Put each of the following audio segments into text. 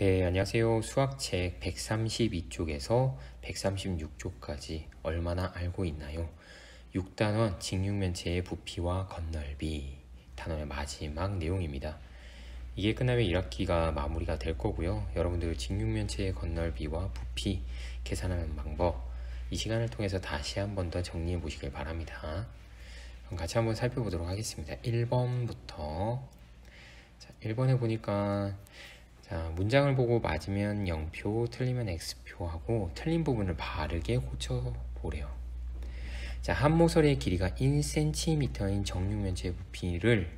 네, 안녕하세요. 수학책 132쪽에서 136쪽까지 얼마나 알고 있나요? 6단원 직육면체의 부피와 건널비 단원의 마지막 내용입니다. 이게 끝나면 1학기가 마무리가 될 거고요. 여러분들 직육면체의 건널비와 부피 계산하는 방법 이 시간을 통해서 다시 한 번 더 정리해 보시길 바랍니다. 그럼 같이 한번 살펴보도록 하겠습니다. 1번부터 1번에 보니까 문장을 보고 맞으면 0표, 틀리면 X표 하고 틀린 부분을 바르게 고쳐보래요. 한 모서리의 길이가 1cm인 정육면체의 부피를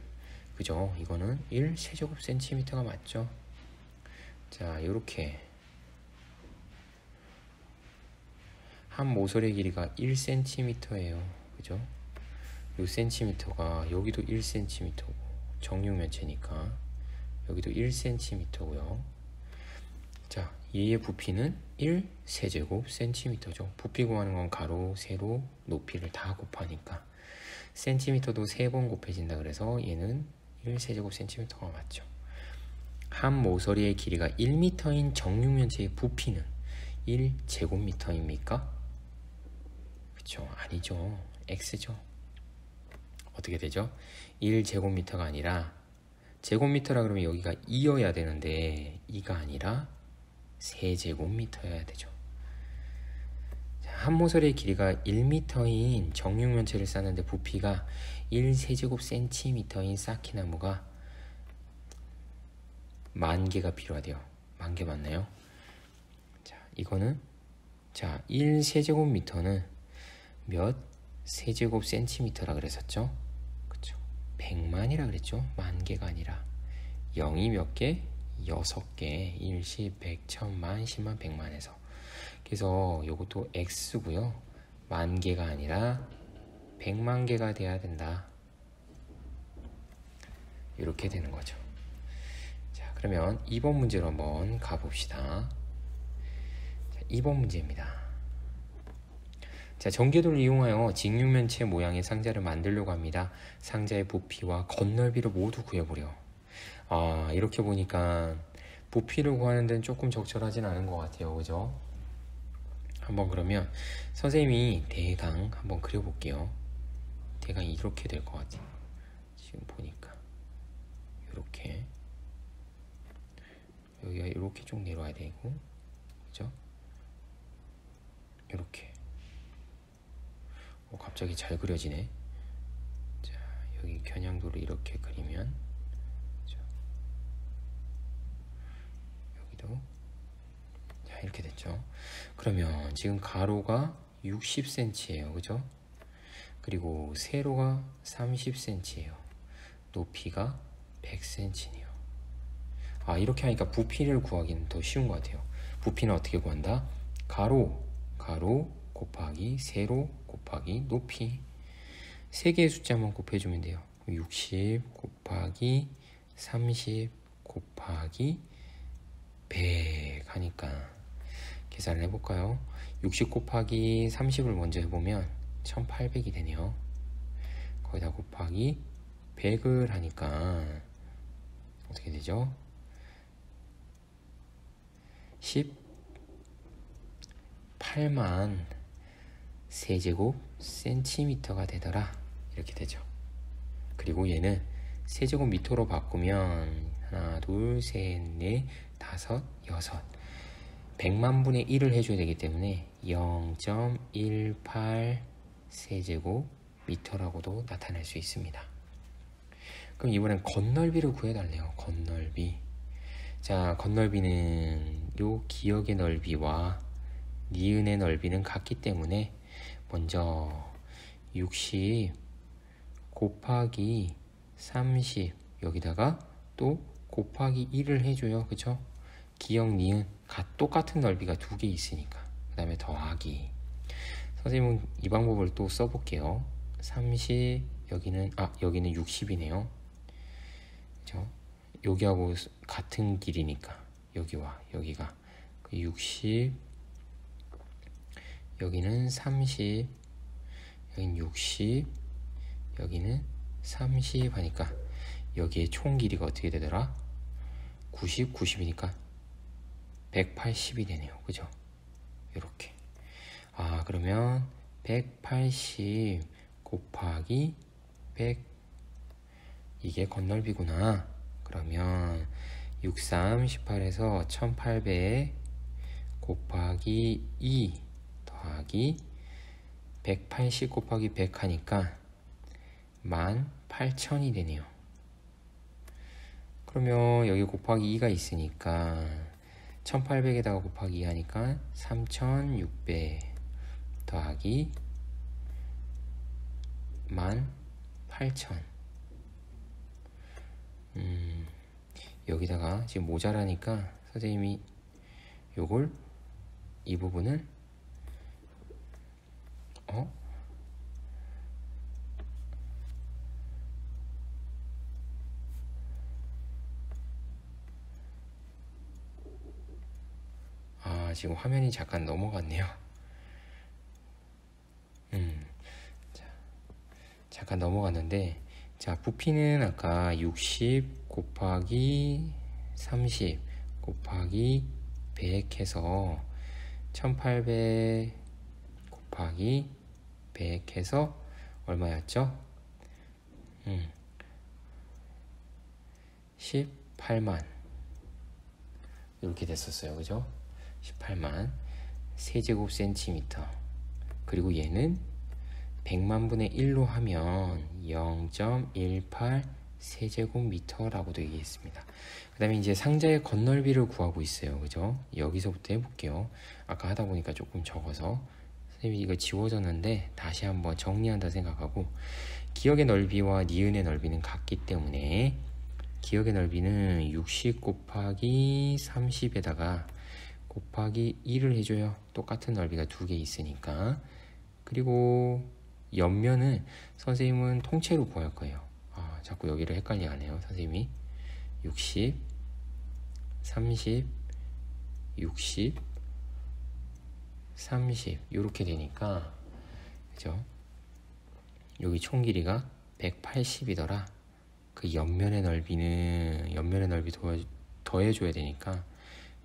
그죠? 이거는 1세제곱cm가 맞죠? 요렇게 한 모서리의 길이가 1cm예요. 그죠? 요 cm가 여기도 1cm고 정육면체니까 여기도 1cm고요. 얘의 부피는 1세제곱cm죠. 부피 구하는 건 가로, 세로, 높이를 다 곱하니까 cm도 3번 곱해진다 그래서 얘는 1세제곱cm가 맞죠. 한 모서리의 길이가 1m인 정육면체의 부피는 1제곱미터입니까? 그쵸? 아니죠. x죠. 어떻게 되죠? 1제곱미터가 아니라 제곱미터라 그러면 여기가 2여야 되는데 2가 아니라 3제곱미터여야 되죠. 한 모서리의 길이가 1m인 정육면체를 쌓는데 부피가 1세제곱cm인 쌓기나무가 10,000개가 필요하대요. 10,000개 맞나요? 이거는 1세제곱미터는 몇 세제곱cm라 그랬었죠? 100만이라 그랬죠? 10,000개가 아니라 0이 몇 개? 6개 1, 10, 100, 1000만, 10만, 100만에서 그래서 요것도 X고요 10,000개가 아니라 100만개가 돼야 된다 이렇게 되는 거죠. 그러면 2번 문제로 한번 가봅시다. 2번 문제입니다. 전개도를 이용하여 직육면체 모양의 상자를 만들려고 합니다. 상자의 부피와 건널비를 모두 구해보려. 이렇게 보니까 부피를 구하는 데는 조금 적절하진 않은 것 같아요. 그죠? 한번 그러면 선생님이 대강 한번 그려볼게요. 대강 이렇게 될 것 같아요. 지금 보니까 이렇게 여기가 이렇게 쭉 내려와야 되고 그죠? 이렇게 갑자기 잘 그려지네. 여기 겨냥도를 이렇게 그리면 여기도 이렇게 됐죠. 그러면 지금 가로가 60cm예요. 그죠? 그리고 세로가 30cm예요. 높이가 100cm네요. 이렇게 하니까 부피를 구하기는 더 쉬운 것 같아요. 부피는 어떻게 구한다? 가로 곱하기 세로 곱하기 높이 3개의 숫자만 곱해주면 돼요. 60 곱하기 30 곱하기 100 하니까 계산을 해볼까요? 60 곱하기 30을 먼저 해보면 1800이 되네요. 거기다 곱하기 100을 하니까 어떻게 되죠? 18만 세제곱cm가 되더라 이렇게 되죠. 그리고 얘는 세제곱미터로 바꾸면 하나, 둘, 셋, 넷, 다섯, 여섯 100만 분의 1을 해줘야 되기 때문에 0.18 세제곱미터라고도 나타낼 수 있습니다. 그럼 이번엔 건널비를 구해달래요. 건널비. 건널비는 요 기역의 넓이와 니은의 넓이는 같기 때문에 먼저 60 곱하기 30 여기다가 또 곱하기 1을 해줘요. 그쵸? 기역, 니은 똑같은 넓이가 2개 있으니까 그 다음에 더하기. 선생님은 이 방법을 또 써볼게요. 30 여기는 60이네요. 그쵸? 여기하고 같은 길이니까 여기와 여기가 60 여기는 30 여기는 60 여기는 30 하니까 여기에 총 길이가 어떻게 되더라? 90, 90이니까 180이 되네요. 그죠? 이렇게. 아, 그러면 180 곱하기 100, 이게 건널비구나. 그러면 63, 18에서 1800 곱하기 2 더하기 180 곱하기 100 하니까 18,000이 되네요. 그러면 여기 곱하기 2가 있으니까 1800에다가 곱하기 2 하니까 3600 더하기 18,000. 여기다가 지금 모자라니까 선생님이 요걸 이 부분을 지금 화면이 잠깐 넘어갔네요. 자, 잠깐 넘어갔는데, 자, 부피는 아까 60 곱하기 30 곱하기 100 해서 1800 곱하기 100 해서 얼마였죠? 18만 이렇게 됐었어요. 그죠? 18만 세제곱센티미터. 그리고 얘는 100만 분의 1로 하면 0.18 세제곱미터라고 되어 있습니다. 그 다음에 이제 상자의 건널비를 구하고 있어요. 그죠? 여기서부터 해볼게요. 아까 하다 보니까 조금 적어서 선생님이 이거 지워졌는데 다시 한번 정리한다 생각하고, 기역의 넓이와 니은의 넓이는 같기 때문에 기역의 넓이는 60 곱하기 30에다가 곱하기 2를 해줘요. 똑같은 넓이가 두 개 있으니까. 그리고 옆면은 선생님은 통째로 구할 거예요. 자꾸 여기를 헷갈려 하네요. 선생님이 60, 30, 60, 30 이렇게 되니까, 그죠? 여기 총 길이가 180이더라. 그 옆면의 넓이 더해줘야 되니까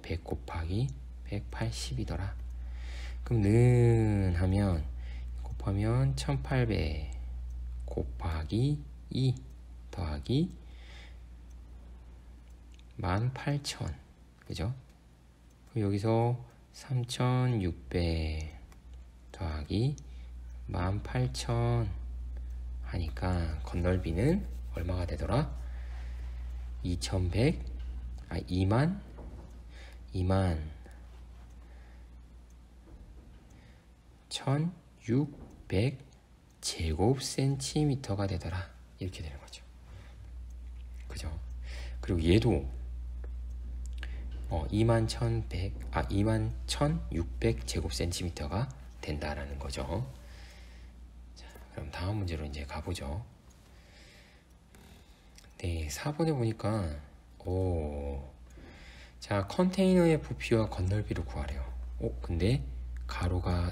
100 곱하기 180이더라. 그럼 는 하면 곱하면 1800 곱하기 2 더하기 18,000. 그죠? 그럼 여기서 3600 더하기 18,000 하니까 건널비는 얼마가 되더라? 2만 1600 제곱센티미터가 되더라. 이렇게 되는 거죠. 그죠? 그리고 얘도 21,600 제곱센티미터가 된다라는 거죠. 자, 그럼 다음 문제로 이제 가보죠. 네, 4번에 보니까 자, 컨테이너의 부피와 건널비를 구하래요. 근데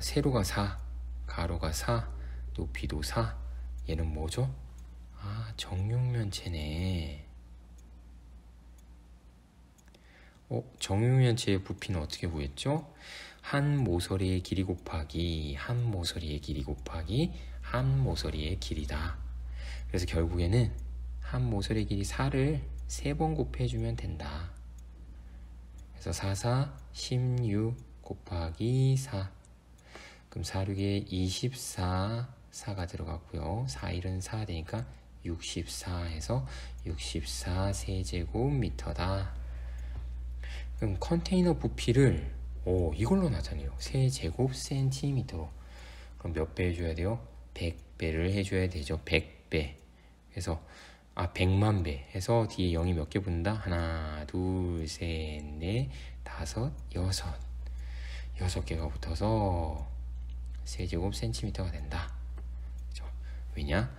세로가 4, 가로가 4, 높이도 4. 얘는 뭐죠? 정육면체네. 정육면체의 부피는 어떻게 구했죠? 한 모서리의 길이 곱하기 한 모서리의 길이 곱하기 한 모서리의 길이다. 그래서 결국에는 한 모서리의 길이 4를 3번 곱해주면 된다. 그래서 4, 4, 16 곱하기 4. 그럼 4, 6에 24, 4가 들어갔고요. 4, 1은 4 되니까 64 해서 64 세제곱미터다. 그럼 컨테이너 부피를 이걸로 나타내요. 세제곱센티미터로. 그럼 몇 배 해줘야 돼요? 100배를 해줘야 되죠. 100배. 그래서 100만 배 해서 뒤에 0이 몇 개 붙는다? 하나, 둘, 셋, 넷, 다섯, 여섯. 6개가 붙어서 세제곱센티미터가 된다. 그렇죠? 왜냐?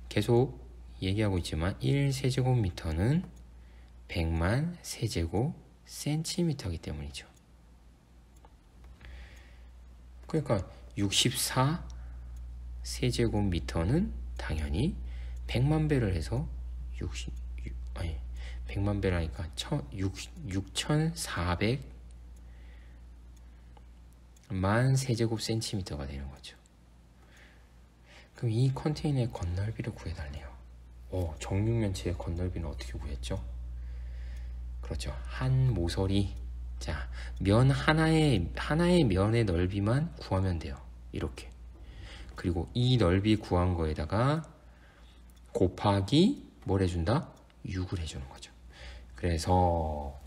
계속 얘기하고 있지만 1세제곱미터는 100만 세제곱센티미터이기 때문이죠. 그러니까 64 세제곱미터는 당연히 100만 배를 해서 100만 배라니까 6,400 만 세제곱센티미터가 되는 거죠. 그럼 이 컨테이너의 건널비를 구해달래요. 정육면체의 건널비는 어떻게 구했죠? 그렇죠. 한 모서리. 자, 면 하나의 면의 넓이만 구하면 돼요. 이렇게. 그리고 이 넓이 구한 거에다가 곱하기 뭘 해준다? 6을 해주는 거죠. 그래서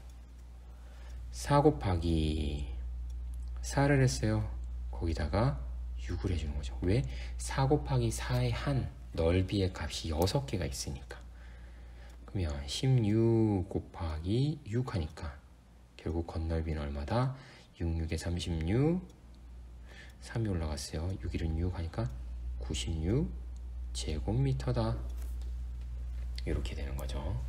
4 곱하기 4를 했어요. 거기다가 6을 해주는 거죠. 왜? 4 곱하기 4의 한 넓이의 값이 6개가 있으니까. 그러면 16 곱하기 6 하니까 결국 건널비는 얼마다? 66에 36, 3이 올라갔어요. 6, 1은 6 하니까 96 제곱미터다. 이렇게 되는 거죠.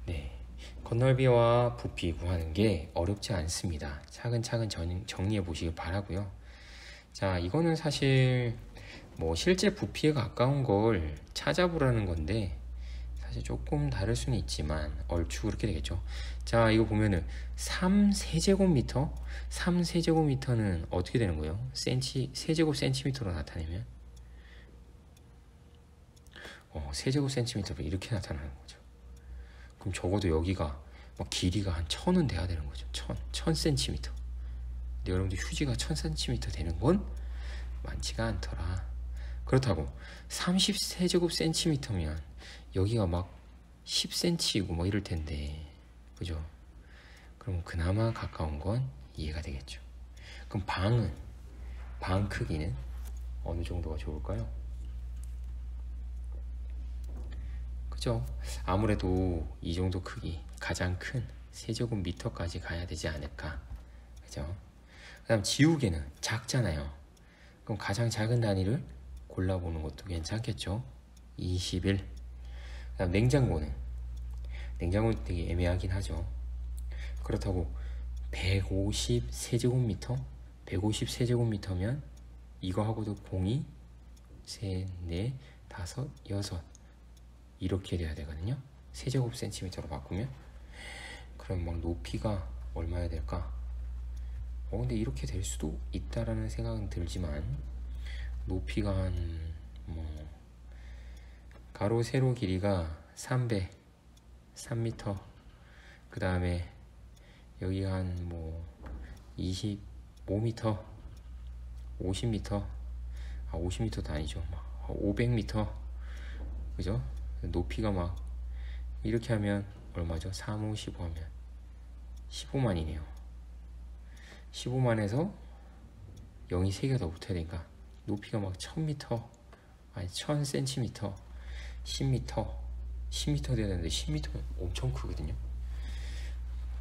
네, 건널비와 부피 구하는 게 어렵지 않습니다. 차근차근 정리해 보시길 바라고요. 자, 이거는 사실 뭐 실제 부피에 가까운 걸 찾아보라는 건데 사실 조금 다를 수는 있지만 얼추 그렇게 되겠죠. 자, 이거 보면은 3세제곱미터? 3세제곱미터는 어떻게 되는 거예요? 세제곱센티미터로 나타내면 세제곱센티미터로 이렇게 나타나는 거죠. 그럼 적어도 여기가 막 길이가 한 1000은 돼야 되는 거죠. 1000cm. 근데 여러분들 휴지가 1000cm 되는 건 많지가 않더라. 그렇다고 30세제곱센티미터면 여기가 막 10cm이고 뭐 이럴 텐데, 그죠? 그럼 그나마 가까운 건 이해가 되겠죠. 그럼 방 크기는 어느 정도가 좋을까요? 그죠? 아무래도 이 정도 크기, 가장 큰 세제곱미터까지 가야 되지 않을까, 그죠? 그 다음 지우개는 작잖아요. 그럼 가장 작은 단위를 골라보는 것도 괜찮겠죠? 21. 그 다음 냉장고는 되게 애매하긴 하죠. 그렇다고 150세제곱미터? 150세제곱미터면 이거하고도 0이 3, 4, 5, 6 이렇게 돼야 되거든요. 세제곱센티미터로 바꾸면. 그럼 막 높이가 얼마야 될까? 근데 이렇게 될 수도 있다라는 생각은 들지만, 높이가 한 가로 세로 길이가 3m, 그 다음에 여기 한 25m, 50m, 50m도 아니죠. 500m, 그죠? 높이가 막 이렇게 하면 얼마죠? 3, 5, 15 하면 15만이네요. 15만에서 0이 3개가 더 붙어야 되니까 높이가 막 1000m, 아니 1000cm, 10m, 10m 돼야 되는데 10m면 엄청 크거든요.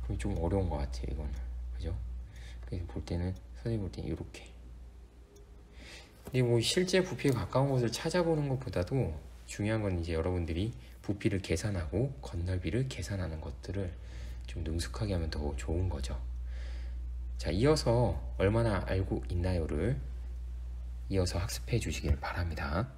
그럼 좀 어려운 것 같아요, 이거는. 그죠? 그래서 선생님 볼 때는 이렇게. 근데 뭐 실제 부피에 가까운 곳을 찾아보는 것보다도 중요한 건 이제 여러분들이 부피를 계산하고 건널비를 계산하는 것들을 좀 능숙하게 하면 더 좋은 거죠. 자, 이어서 얼마나 알고 있나요를 이어서 학습해 주시길 바랍니다.